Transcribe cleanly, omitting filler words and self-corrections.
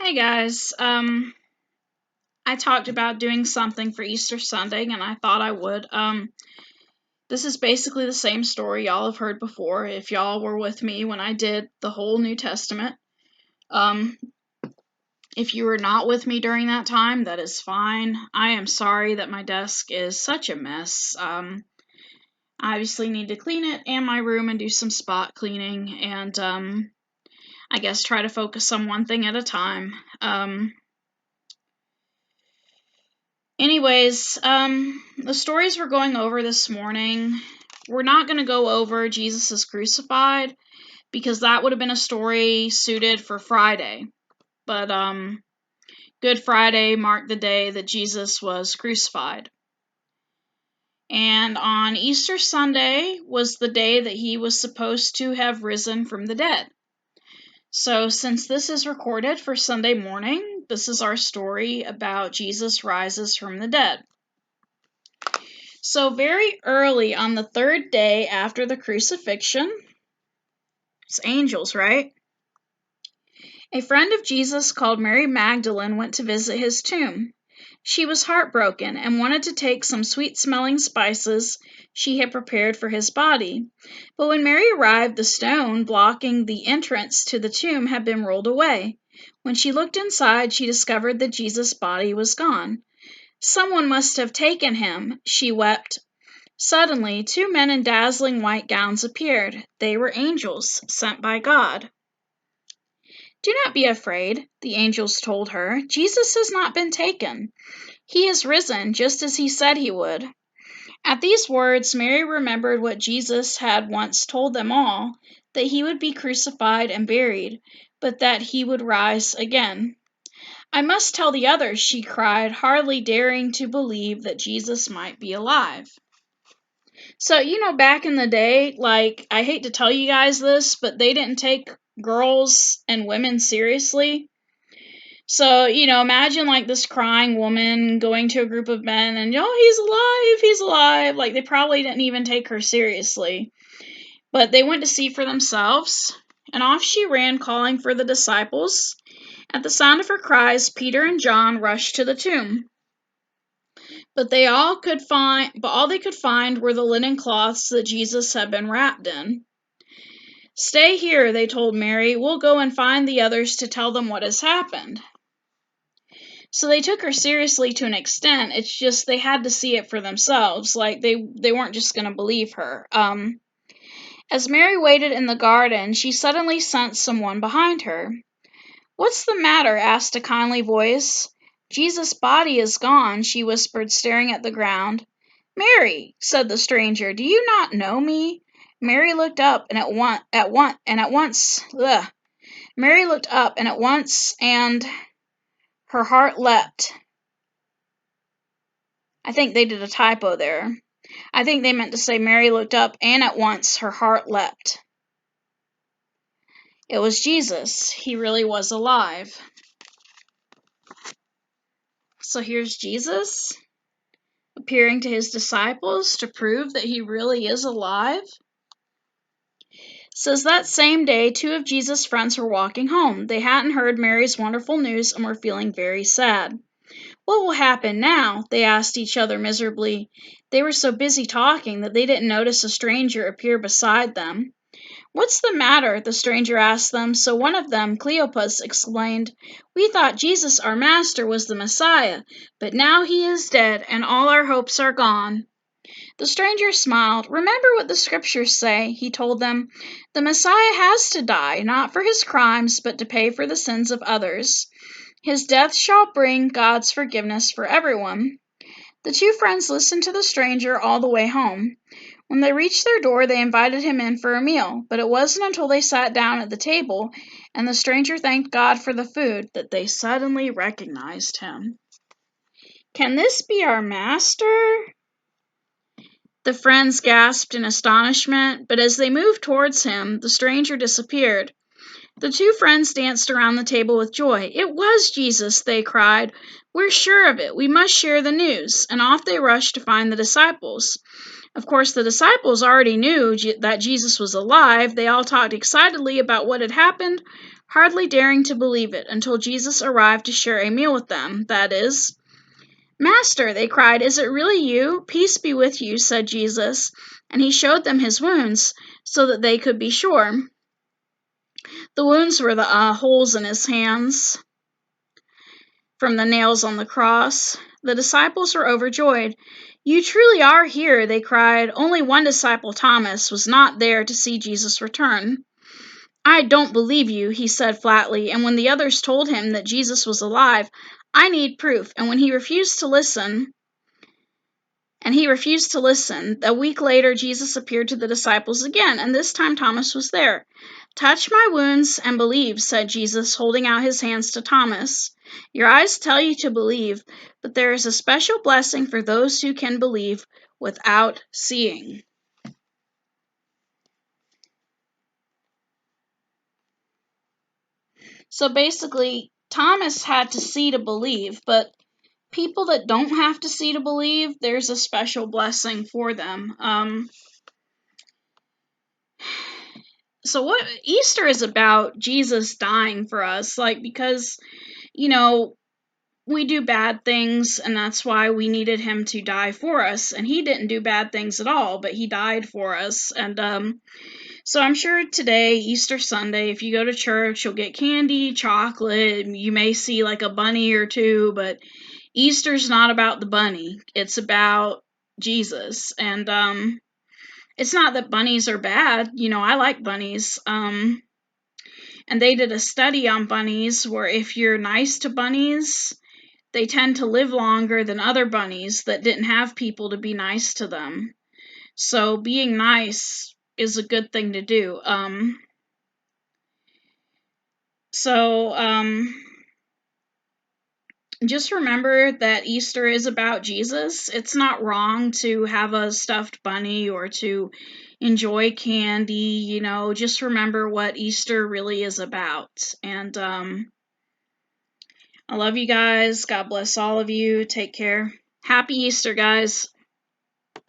Hey guys, I talked about doing something for Easter Sunday and I thought I would. This is basically the same story y'all have heard before if y'all were with me when I did the whole New Testament. Um, if you were not with me during that time, that is fine. I am sorry that my desk is such a mess. I obviously need to clean it and my room and do some spot cleaning and, I guess try to focus on one thing at a time. Anyways, the stories we're going over this morning, we're not going to go over Jesus is crucified because that would have been a story suited for Friday. But Good Friday marked the day that Jesus was crucified. And on Easter Sunday was the day that he was supposed to have risen from the dead. So since this is recorded for Sunday morning, this is our story about Jesus rises from the dead. So very early on the third day after the crucifixion, it's angels, right? A friend of Jesus called Mary Magdalene went to visit his tomb. She was heartbroken and wanted to take some sweet-smelling spices she had prepared for his body. But when Mary arrived, the stone blocking the entrance to the tomb had been rolled away. When she looked inside, she discovered that Jesus' body was gone. Someone must have taken him, she wept. Suddenly, two men in dazzling white gowns appeared. They were angels, sent by God. "Do not be afraid," the angels told her. "Jesus has not been taken. He is risen, just as he said he would." At these words, Mary remembered what Jesus had once told them all, that he would be crucified and buried, but that he would rise again. "I must tell the others," she cried, hardly daring to believe that Jesus might be alive. So, back in the day, I hate to tell you guys this, but they didn't take girls and women seriously. So, imagine this crying woman going to a group of men and, he's alive. They probably didn't even take her seriously. But they went to see for themselves, and off she ran calling for the disciples. At the sound of her cries, Peter and John rushed to the tomb. But all they could find were the linen cloths that Jesus had been wrapped in. "Stay here," they told Mary. "We'll go and find the others to tell them what has happened." So they took her seriously to an extent. It's just they had to see it for themselves. They weren't just going to believe her. As Mary waited in the garden, she suddenly sensed someone behind her. "What's the matter?" asked a kindly voice. "Jesus' body is gone," she whispered, staring at the ground. "Mary," said the stranger, "do you not know me?" Mary looked up, and at once her heart leapt. I think they did a typo there. I think they meant to say Mary looked up, and at once her heart leapt. It was Jesus. He really was alive. So here's Jesus appearing to his disciples to prove that he really is alive. It says that same day, two of Jesus' friends were walking home. They hadn't heard Mary's wonderful news and were feeling very sad. "What will happen now?" they asked each other miserably. They were so busy talking that they didn't notice a stranger appear beside them. "What's the matter?" the stranger asked them. So one of them, Cleopas, explained, "We thought Jesus, our master, was the Messiah, but now he is dead and all our hopes are gone." The stranger smiled. "Remember what the scriptures say," he told them. "The Messiah has to die, not for his crimes, but to pay for the sins of others. His death shall bring God's forgiveness for everyone." The two friends listened to the stranger all the way home. When they reached their door, they invited him in for a meal, but it wasn't until they sat down at the table and the stranger thanked God for the food that they suddenly recognized him. "Can this be our master?" the friends gasped in astonishment, but as they moved towards him, the stranger disappeared. The two friends danced around the table with joy. "It was Jesus," they cried. "We're sure of it. We must share the news." And off they rushed to find the disciples. Of course, the disciples already knew that Jesus was alive. They all talked excitedly about what had happened, hardly daring to believe it until Jesus arrived to share a meal with them, that is. "Master," they cried, "is it really you? Peace be with you," said Jesus, and he showed them his wounds so that they could be sure. The wounds were the holes in his hands from the nails on the cross. The disciples were overjoyed. "You truly are here," they cried. Only one disciple, Thomas, was not there to see Jesus return. "I don't believe you," he said flatly, and when the others told him that Jesus was alive, "I need proof," and he refused to listen. A week later, Jesus appeared to the disciples again, and this time Thomas was there. "Touch my wounds and believe," said Jesus, holding out his hands to Thomas. "Your eyes tell you to believe, but there is a special blessing for those who can believe without seeing." So basically, Thomas had to see to believe, but people that don't have to see to believe, there's a special blessing for them. So what Easter is about, Jesus dying for us, because, we do bad things, and that's why we needed him to die for us, and he didn't do bad things at all, but he died for us. And so I'm sure today, Easter Sunday, if you go to church, you'll get candy, chocolate, you may see like a bunny or two, but Easter's not about the bunny, it's about Jesus. And it's not that bunnies are bad, I like bunnies. And they did a study on bunnies where if you're nice to bunnies, they tend to live longer than other bunnies that didn't have people to be nice to them. So being nice is a good thing to do. Just remember that Easter is about Jesus. It's not wrong to have a stuffed bunny or to enjoy candy, just remember what Easter really is about. And I love you guys. God bless all of you. Take care. Happy Easter, guys.